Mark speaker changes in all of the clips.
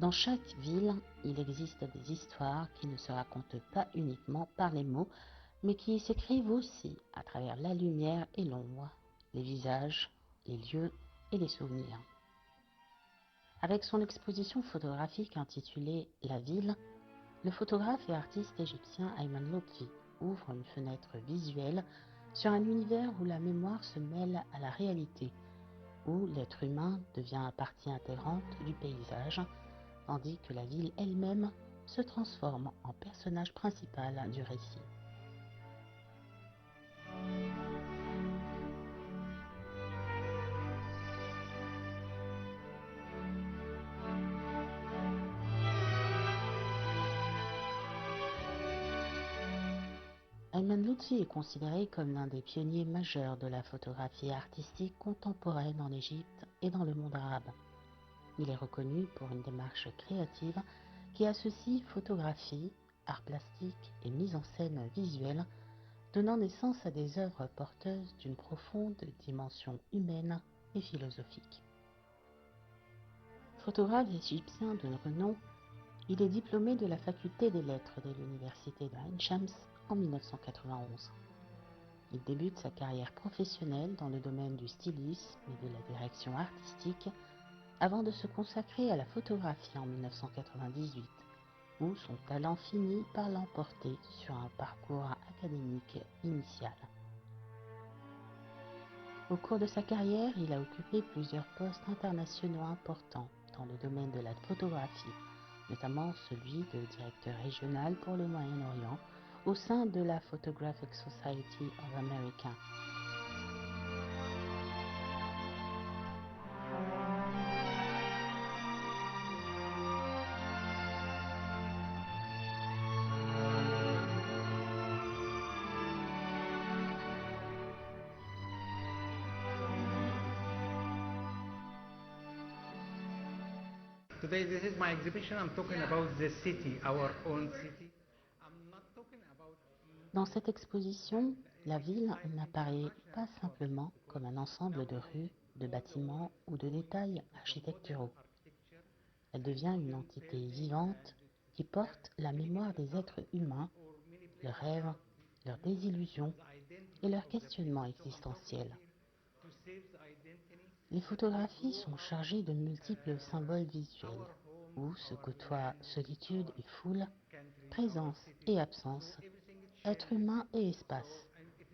Speaker 1: Dans chaque ville, il existe des histoires qui ne se racontent pas uniquement par les mots, mais qui s'écrivent aussi à travers la lumière et l'ombre, les visages, les lieux et les souvenirs. Avec son exposition photographique intitulée La ville, le photographe et artiste égyptien Ayman Lotfi ouvre une fenêtre visuelle sur un univers où la mémoire se mêle à la réalité, où l'être humain devient partie intégrante du paysage, tandis que la ville elle-même se transforme en personnage principal du récit. Ayman Lotfi est considéré comme l'un des pionniers majeurs de la photographie artistique contemporaine en Égypte et dans le monde arabe. Il est reconnu pour une démarche créative qui associe photographie, art plastique et mise en scène visuelle, donnant naissance à des œuvres porteuses d'une profonde dimension humaine et philosophique. Photographe égyptien de renom, il est diplômé de la faculté des lettres de l'université de Ain Shams en 1991. Il débute sa carrière professionnelle dans le domaine du stylisme et de la direction artistique avant de se consacrer à la photographie en 1998, où son talent finit par l'emporter sur un parcours académique initial. Au cours de sa carrière, il a occupé plusieurs postes internationaux importants dans le domaine de la photographie, notamment celui de directeur régional pour le Moyen-Orient au sein de la Photographic Society of America.
Speaker 2: Today, this is my exhibition. I'm talking about the city, our own city. I'm not talking about.
Speaker 1: Dans cette exposition, la ville n'apparaît pas simplement comme un ensemble de rues, de bâtiments ou de détails architecturaux. Elle devient une entité vivante qui porte la mémoire des êtres humains, leurs rêves, leurs désillusions et leurs questionnements existentiels. Les photographies sont chargées de multiples symboles visuels, où se côtoient solitude et foule, présence et absence, être humain et espace,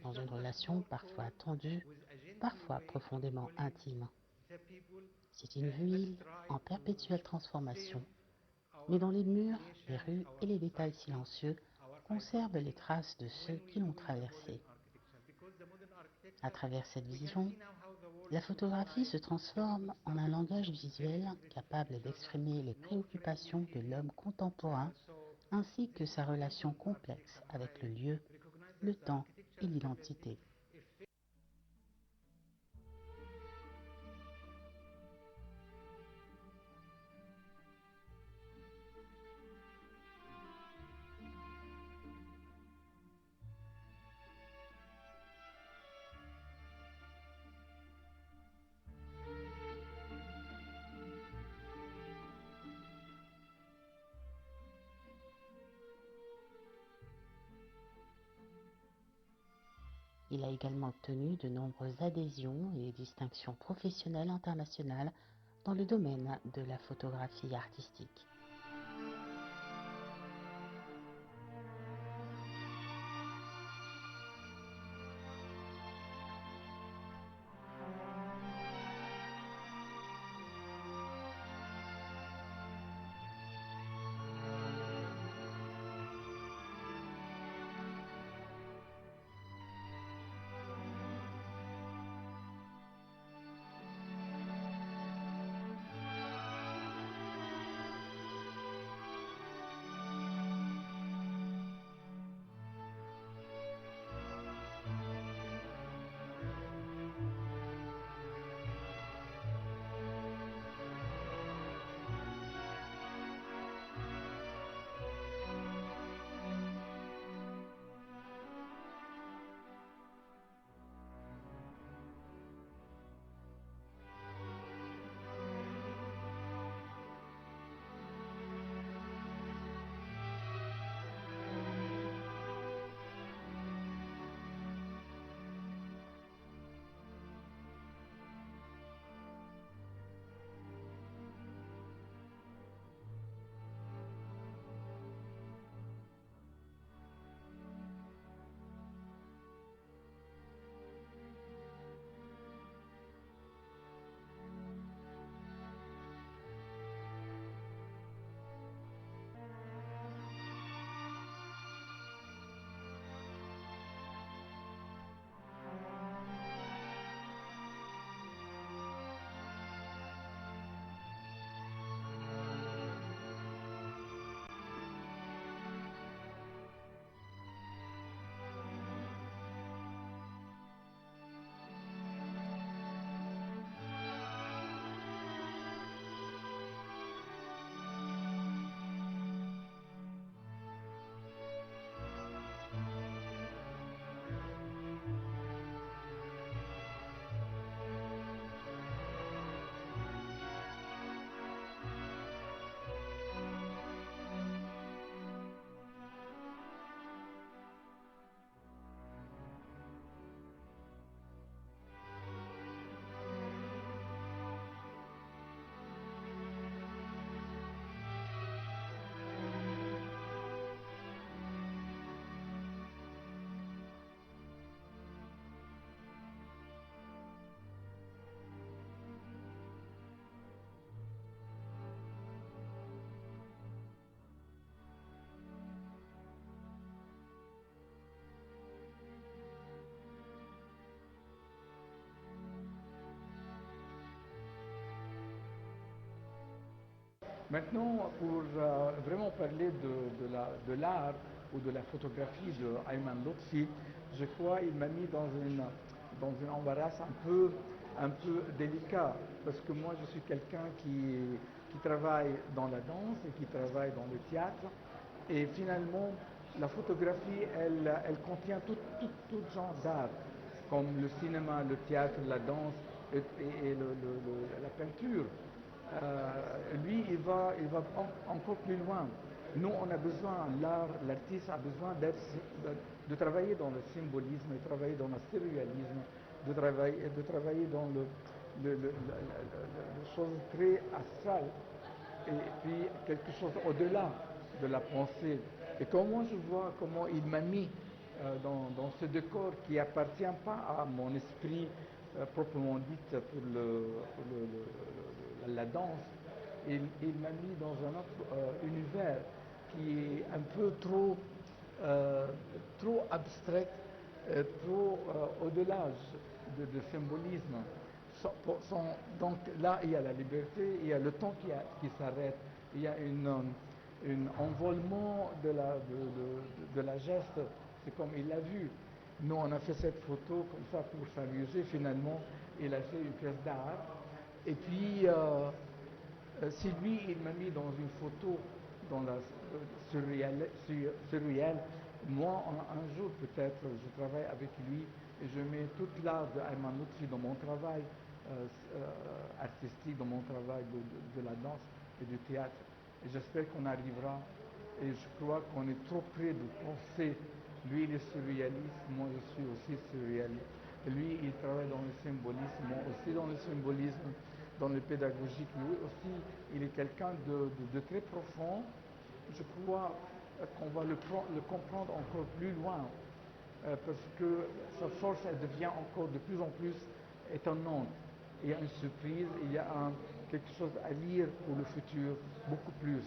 Speaker 1: dans une relation parfois tendue, parfois profondément intime. C'est une ville en perpétuelle transformation, mais dont les murs, les rues et les détails silencieux conservent les traces de ceux qui l'ont traversée. À travers cette vision, la photographie se transforme en un langage visuel capable d'exprimer les préoccupations de l'homme contemporain ainsi que sa relation complexe avec le lieu, le temps et l'identité. Il a également obtenu de nombreuses adhésions et distinctions professionnelles internationales dans le domaine de la photographie artistique.
Speaker 3: Maintenant, pour vraiment parler de l'art ou de la photographie de Ayman Lotfi, je crois qu'il m'a mis dans un embarras un peu délicat, parce que moi je suis quelqu'un qui travaille dans la danse et qui travaille dans le théâtre, et finalement la photographie elle contient tout genre d'art, comme le cinéma, le théâtre, la danse et la peinture. Lui, il va encore plus loin. Nous, on a besoin, l'artiste a besoin de travailler dans le symbolisme, de travailler dans le surréalisme, de travailler dans le chose très astrale, et puis quelque chose au-delà de la pensée. Et comment je vois comment il m'a mis dans ce décor qui n'appartient pas à mon esprit proprement dit pour la danse, il m'a mis dans un autre univers qui est un peu trop abstrait, trop au-delà de symbolisme. Donc là, il y a la liberté, il y a le temps qui s'arrête, il y a un envolement de la geste, c'est comme il l'a vu. Nous, on a fait cette photo comme ça pour s'amuser. Finalement, il a fait une pièce d'art. Et puis, si lui, il m'a mis dans une photo dans la surréel, moi, un jour peut-être, je travaille avec lui et je mets toute l'art de Ayman Lotfi dans mon travail artistique, dans mon travail de la danse et du théâtre. Et j'espère qu'on arrivera. Et je crois qu'on est trop près de penser. Lui, il est surréaliste, moi je suis aussi surréaliste. Et lui, il travaille dans le symbolisme, moi aussi dans le symbolisme, dans le pédagogique. Lui aussi, il est quelqu'un de très profond. Je crois qu'on va le comprendre encore plus loin, parce que sa force, elle devient encore de plus en plus étonnante. Il y a une surprise, il y a quelque chose à lire pour le futur, beaucoup plus.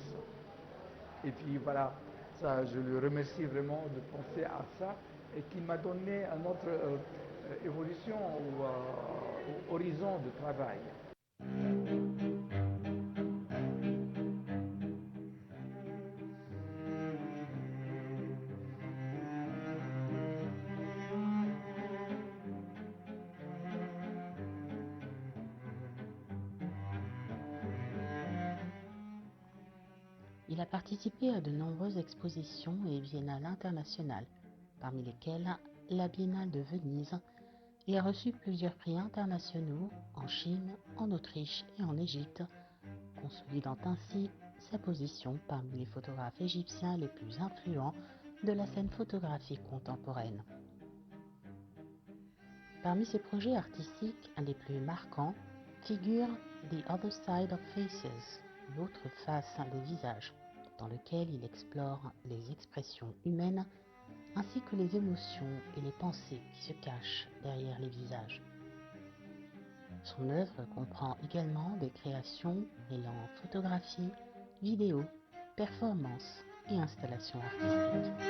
Speaker 3: Et puis voilà, ça, je le remercie vraiment de penser à ça et qui m'a donné une autre évolution ou horizon de travail.
Speaker 1: Il a participé à de nombreuses expositions et biennales internationales, parmi lesquelles la Biennale de Venise, et a reçu plusieurs prix internationaux en Chine, en Autriche et en Égypte, consolidant ainsi sa position parmi les photographes égyptiens les plus influents de la scène photographique contemporaine. Parmi ses projets artistiques, un des plus marquants figure The Other Side of Faces, l'autre face des visages, dans lequel il explore les expressions humaines ainsi que les émotions et les pensées qui se cachent derrière les visages. Son œuvre comprend également des créations mêlant photographie, vidéo, performance et installation artistique.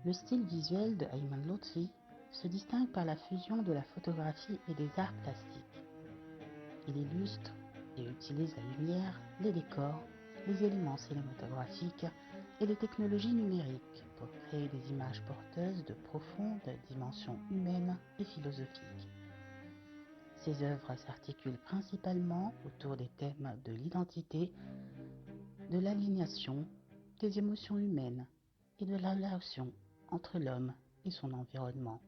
Speaker 1: Le style visuel de Ayman Lotfi se distingue par la fusion de la photographie et des arts plastiques. Il illustre et utilise la lumière, les décors, les éléments cinématographiques et les technologies numériques pour créer des images porteuses de profondes dimensions humaines et philosophiques. Ses œuvres s'articulent principalement autour des thèmes de l'identité, de l'aliénation, des émotions humaines et de la relation entre l'homme et son environnement.